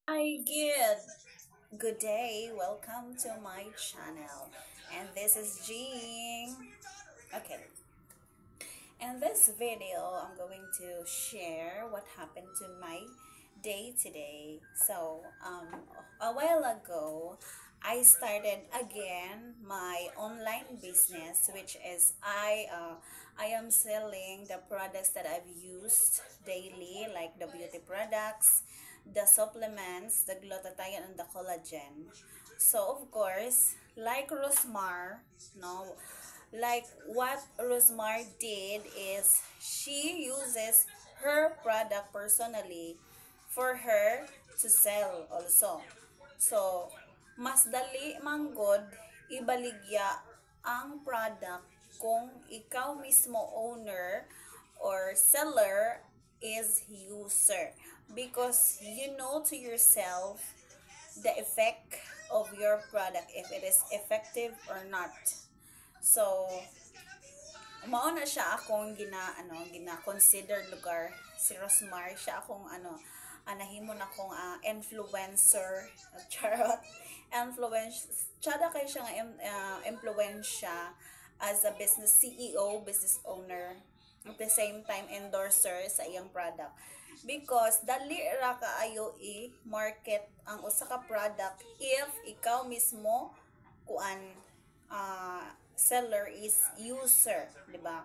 Hi, good day. Welcome to my channel. And this is Jean. Okay. In this video, I'm going to share what happened to my day today. A while ago, I started again my online business, which is I am selling the products that I've used daily, like the beauty products, the supplements, the glutathione, and the collagen. So of course, like Rosmar, no, like what Rosmar did is she uses her product personally for her to sell also. So, mas dali manggod ibaligya ang product kung ikaw mismo owner or seller is user, because you know to yourself the effect of your product, if it is effective or not. So, mao na siya akong gina consider lugar. Si Rosmar siya akong anahimon akong influencer. Charot. Influence tsada kay siya nga impluwensya as a business CEO, business owner, at the same time endorser sa iyang product, because dali ra kaayo i-market ang usa ka product if ikaw mismo kuan seller is user, di ba?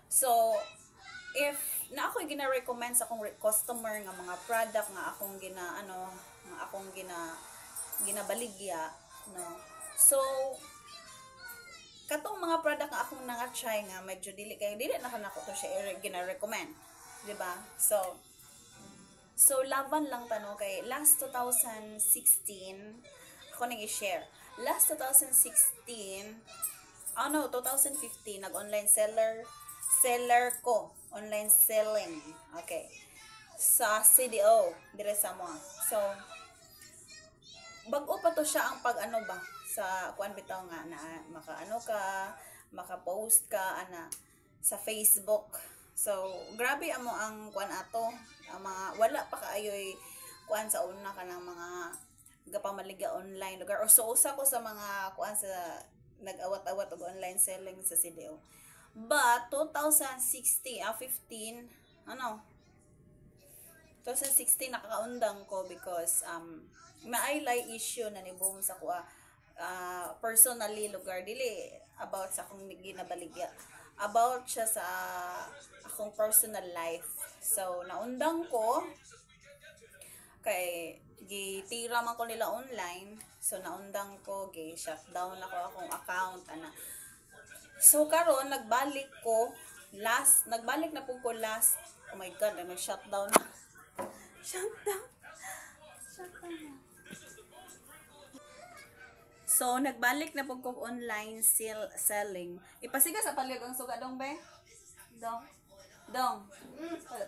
So, if na ako gina-recommend sa akong customer nga mga product nga akong nga akong ginabaligya, no. So, katong mga product nga akong nanga-try nga medyo dili na kanako to siya gina-recommend, di ba? So laban lang tano kay last 2016 ako nang i-share. Last 2016, 2015 nag-online seller ko, online selling. Okay. Sa CDO dire sa mo. So bag-o pa to siya ang pag-ano ba sa kuan bitaw nga na maka-post ka sa Facebook. So grabe amo ang kuan ato, ang mga wala pa kaayoy kuan sa una ka ng mga gapamaligya online lugar, or so usa ko sa mga kuan sa nag-awat-awat og online selling sa CDO. But 2016, 15, 2016 nakakaundang ko because maay issue na ni boom sa kuha personally lugar, dili about sa akong ginabaligya, about siya sa akong personal life. So naundang ko kay gitira man ko nila online, so naundang ko shutdown ako akong account So karon nagbalik na po ko last, oh my god, shutdown na. Shutdown. So nagbalik na po ko online selling. Ipasiga sa palig ang suga dong be. Dong.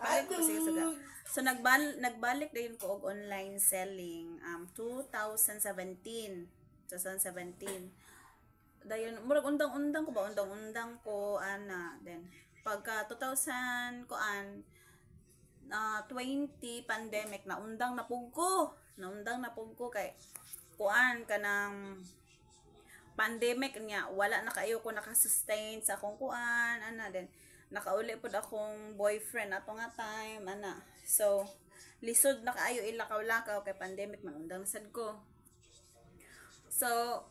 Palig ko sige suga. So nagbalik din ko og online selling 2017. Dayon murag undang-undang ko then pagka 2000 20 pandemic naundang na pug ko kay kuan kanang pandemic niya, wala na kayo ko naka-sustain sa akong kuan then nakauli pod akong boyfriend ato nga time so lisod na kaayo ilakaw-lakaw kay pandemic man undang sad ko. So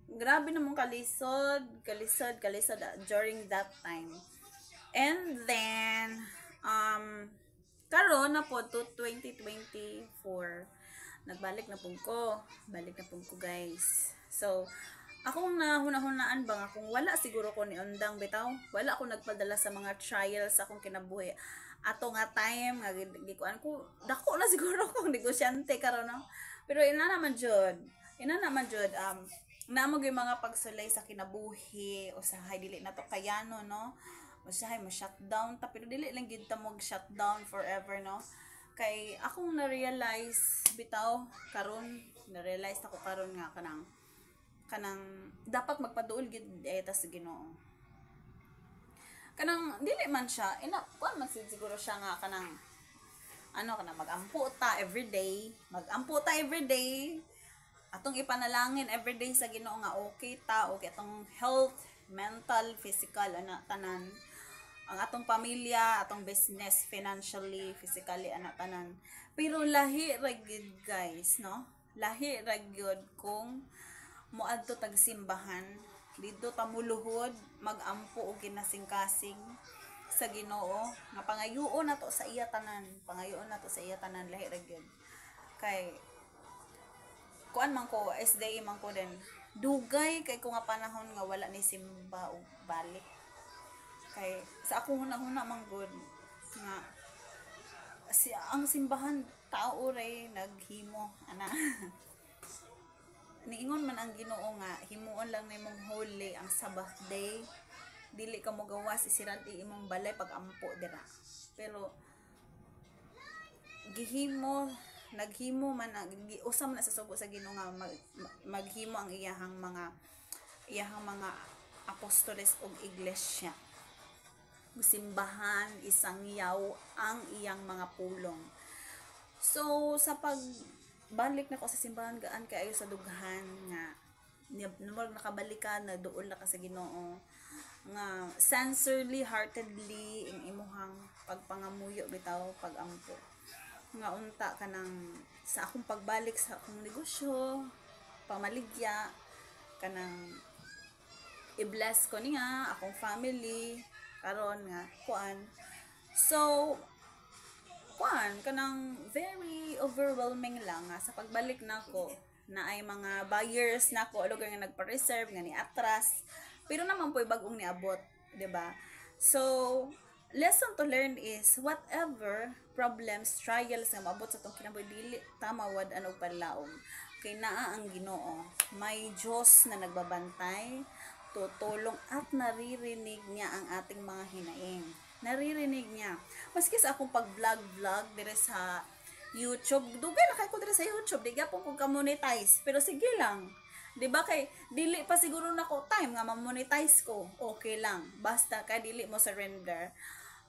grabe namong kalisod during that time. And then karon na po to 2024 balik na po ko guys. So akong nahuna-hunaan ba nga kung wala siguro ko ni undang bitaw, wala ako nagpadala sa mga trials akong kinabuhi ato nga time nga gikuan ko dako na siguro kung negosyante karon no. Pero ina naman jud namo gyud mga pagsulay sa kinabuhi usahay dili na to kayano no, usahay mo shutdown ta, pero dili lang gyud ta mag shutdown forever no. Kay akong na-realize bitaw karon, na-realize ako karon nga kanang dapat magpaduol gyud ta sa Ginoo. Kanang dili man siya kuan man siguro siya nga kanang ano ka na, mag-ampo ta everyday. Mag-ampo ta everyday. Atong ipanalangin everyday sa Ginoo nga okay ta, okay atong health, mental, physical, ana tanan. Ang atong pamilya, atong business, financially, physically, ana tanan. Pero lahi ra gyud guys, no? Lahi ra gyud kung moadto tag simbahan, dito ta muluhod, mag-ampo og kinasing-kasing sa Ginoo nga pangayoon nato sa iya tanan, pangayoon nato sa iya tanan, lahi ra gyud. Kay kuan man ko SDA man ko din dugay kay ko nga panahon nga wala ni simba og balik, kay sa akong hunahuna man gud nga ang simbahan tao ray naghimo ana. Niingon man ang Ginoo nga himuon lang nimong holy ang Sabbath day, dili ka mo gawas isirati imong balay pag ampo dira. Pero naghimo man ang usam na sa sugo sa Ginoo nga maghimo ang iyahang mga apostoles og iglesia. Simbahan isang yaw ang iyang mga pulong. So sa pagbalik na ko sa simbahan, gaan kaayo sa dughan nga numero nakabalik ka na duol na ka sa Ginoo nga sincerely, heartedly ing imuhang pagpangamuyo bitaw pagampo nga unta ka nang sa akong pagbalik sa akong negosyo, pamaligya kanang i-bless ko niya akong family karon nga kuan. So kuan kanang very overwhelming lang nga sa pagbalik nako na ay mga buyers nako lugar nga nagpa-reserve nga ni atras, pero naman po'y bagong niabot, di ba? So lesson to learn is whatever problems, trials nga maabot sa tong kinabuhi, dili tamawad anog panlaom kay naa ang Ginoo, may Diyos na nagbabantay, tutulong at naririnig niya ang ating mga hinaing. Naririnig niya. Maski sa akong pag-vlog dire sa YouTube, dugay na kay ko dire sa YouTube, di gyapon ko ka-monetize, pero sige lang. 'Di ba kay dili pa siguro nako time nga ma-monetize ko. Okay lang. Basta kay dili mo surrender.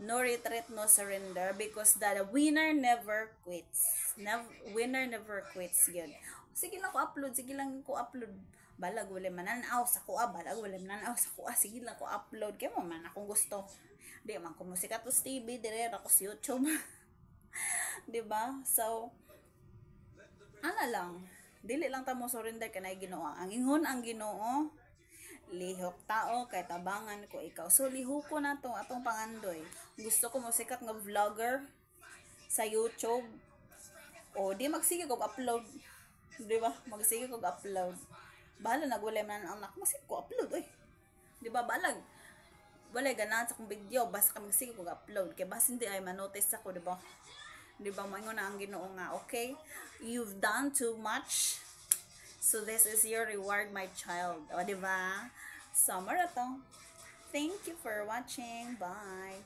No retreat, no surrender, because the winner never quits. Winner never quits yun. Sige lang ko upload, sige lang ko upload. Balag wala mananaw sa kuha, balag wala mananaw sa kuha, sige lang ko upload. Kaya mo man akong gusto. Di man ko musika to TV, dire ako sa YouTube. 'Di ba? So ana lang, dili lang ta mo surrender kanay Ginoo. Ang ingon ang Ginoo, lihok tao kay tabangan ko ikaw. So lihok ko na to atong pangandoy. Gusto ko mo sikat nga vlogger sa YouTube. O di magsige kog upload. Di ba? Magsige kog upload. Bahala nagwalay man ang anak, magsige ko upload oy. Di ba balag? Walay ganahan sa kong video, basta ka magsige kog upload. Kay basta hindi ay manotice ako, di ba? Di ba mo na ang Ginoo nga, okay? You've done too much. So this is your reward, my child. O, di ba? Summer to. Thank you for watching. Bye.